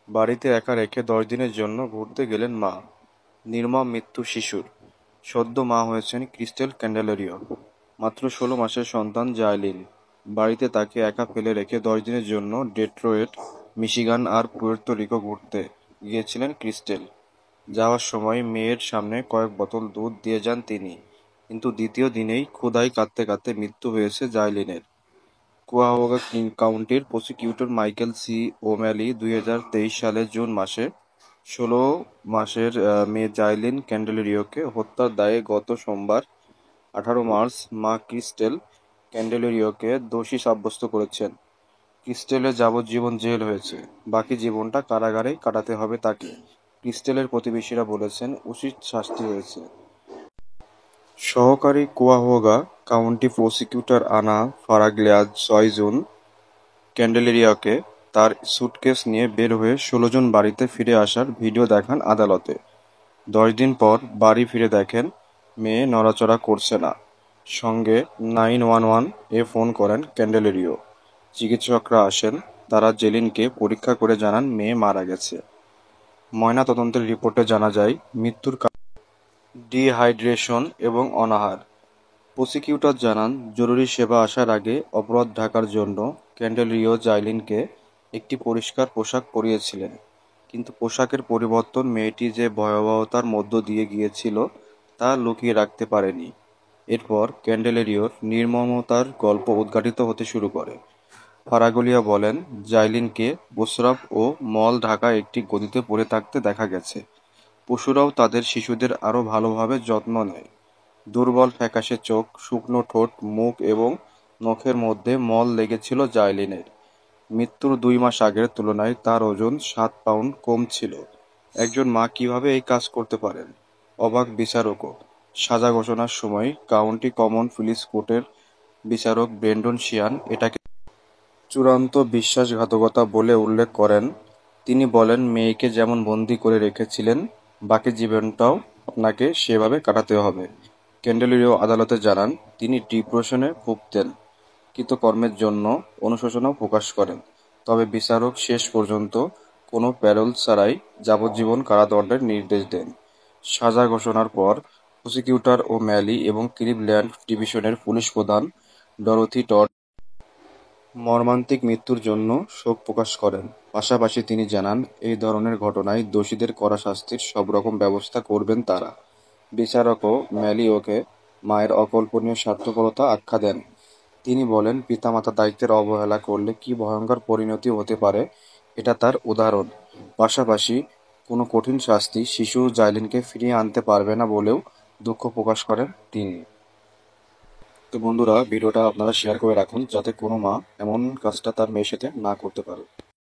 বাড়িতে একা রেখে 10 দিনের জন্য ঘুরতে গেলেন মা। নির্মম মৃত্যু শিশুর। সদ্য মা হয়েছেন ক্রিস্টেল ক্যান্ডেলারিও। মাত্র 16 মাসের সন্তান জায়লিন। বাড়িতে তাকে একা ফেলে রেখে 10 দিনের জন্য ডেট্রয়েট, মিশিগান আর পুয়ের্তো রিকো ঘুরতে গিয়েছিলেন ক্রিস্টেল। যাওয়ার সময় মেয়ের সামনে কয়েক বোতল দুধ দিয়ে যান তিনি। কিন্তু দ্বিতীয় দিনেই ক্ষুধায় কাঁদতে কাঁদতে মৃত্যু হয়েছে জায়লিনের। কুয়াহোগা কাউন্টির প্রসিকিউটর মাইকেল সি. ও'ম্যালি 2023 সালের জুন মাসে 16 মাসের মেয়ে জাইলিন ক্যান্ডেলারিওকে হত্যার দায়ে গত সোমবার 18 মার্চ মা ক্রিস্টেল ক্যান্ডেলারিওকে দোষী সাব্যস্ত করেছেন। ক্রিস্টেলের যাবজ্জীবন জেল হয়েছে, বাকি জীবনটা কারাগারেই কাটাতে হবে তাকে। ক্রিস্টেলের প্রতিবেশীরা বলেছেন উচিত শাস্তি হয়েছে। সহকারী কুয়াহোগা কাউন্টি প্রসিকিউটর আনা ফারাগ্লিয়া 6 জুন ক্যান্ডেলারিয়াকে তার স্যুটকেস নিয়ে বের হয়ে 16 জন বাড়িতে ফিরে আসার ভিডিও দেখান আদালতে। 10 দিন পর বাড়ি ফিরে দেখেন মেয়ে নড়াচড়া করছে না। সঙ্গে 911-এ ফোন করেন ক্যান্ডেলারিও। চিকিৎসকরা আসেন। তারা জেলিনকে পরীক্ষা করে জানান মেয়ে মারা গেছে। ময়নাতদন্তের রিপোর্টে জানা যায় মৃত্যুর কারণ ডিহাইড্রেশন এবং অনাহার। প্রসিকিউটর জানান জরুরি সেবা আসার আগে অপরাধ ঢাকার জন্য ক্যান্ডেলারিও জাইলিনকে একটি পরিষ্কার পোশাক পরিয়েছিলেন। কিন্তু পোশাকের পরিবর্তন মেয়েটি যে ভয়াবহতার মধ্য দিয়ে গিয়েছিল তা লুকিয়ে রাখতে পারেনি। এরপর ক্যান্ডেলারিওর নির্মমতার গল্প উদ্ঘাটিত হতে শুরু করে। ফারাগলিয়া বলেন জাইলিনকে প্রস্রাব ও মল ঢাকা একটি গদিতে পড়ে থাকতে দেখা গেছে। পশুরাও তাদের শিশুদের আরও ভালোভাবে যত্ন নেয়। দুর্বল ফ্যাকাশে চোখ, শুকনো ঠোঁট, মুখ এবং নখের মধ্যে মল লেগেছিল জাইলিনের। মৃত্যুর 2 মাস আগের তুলনায় তার ওজন 7 পাউন্ড কম ছিল। একজন মা কিভাবে এই কাজ করতে পারেন? অবাক বিচারকও। সাজা ঘোষণার সময় কাউন্টি কমন পুলিশ কোর্টের বিচারক ব্রেন্ডন শিয়ান এটাকে চূড়ান্ত বিশ্বাসঘাতকতা বলে উল্লেখ করেন। তিনি বলেন মেয়েকে যেমন বন্দী করে রেখেছিলেন বাকি জীবনটাও আপনাকে সেভাবে কাটাতে হবে। ক্যান্ডেলারিও আদালতে জানান তিনি ডিপ্রেশনে ভুগতেন। কৃতকর্মের জন্য অনুশোচনাও প্রকাশ করেন। তবে বিচারক শেষ পর্যন্ত কোনো প্যারোল ছাড়াই যাবজ্জীবন কারাদণ্ডের নির্দেশ দেন। সাজা ঘোষণার পর প্রসিকিউটর ও'ম্যালি এবং ক্লিভল্যান্ড ডিভিশনের পুলিশ প্রধান ডরোথি টড মর্মান্তিক মৃত্যুর জন্য শোক প্রকাশ করেন। পাশাপাশি তিনি জানান এই ধরনের ঘটনায় দোষীদের কড়া শাস্তির সব রকম ব্যবস্থা করবেন তারা। বিচারকও ম্যালিওকে মায়ের অকল্পনীয় স্বার্থপরতা আখ্যা দেন। তিনি বলেন পিতামাতার দায়িত্বের অবহেলা করলে কি ভয়ঙ্কর পরিণতি হতে পারে এটা তার উদাহরণ। পাশাপাশি কোনো কঠিন শাস্তি শিশু জাইলিনকে ফিরিয়ে আনতে পারবে না বলেও দুঃখ প্রকাশ করেন তিনি। তো বন্ধুরা, ভিডিওটা আপনারা শেয়ার করে রাখুন যাতে কোনো মা এমন কাজটা তার মেয়ের সাথে না করতে পারে।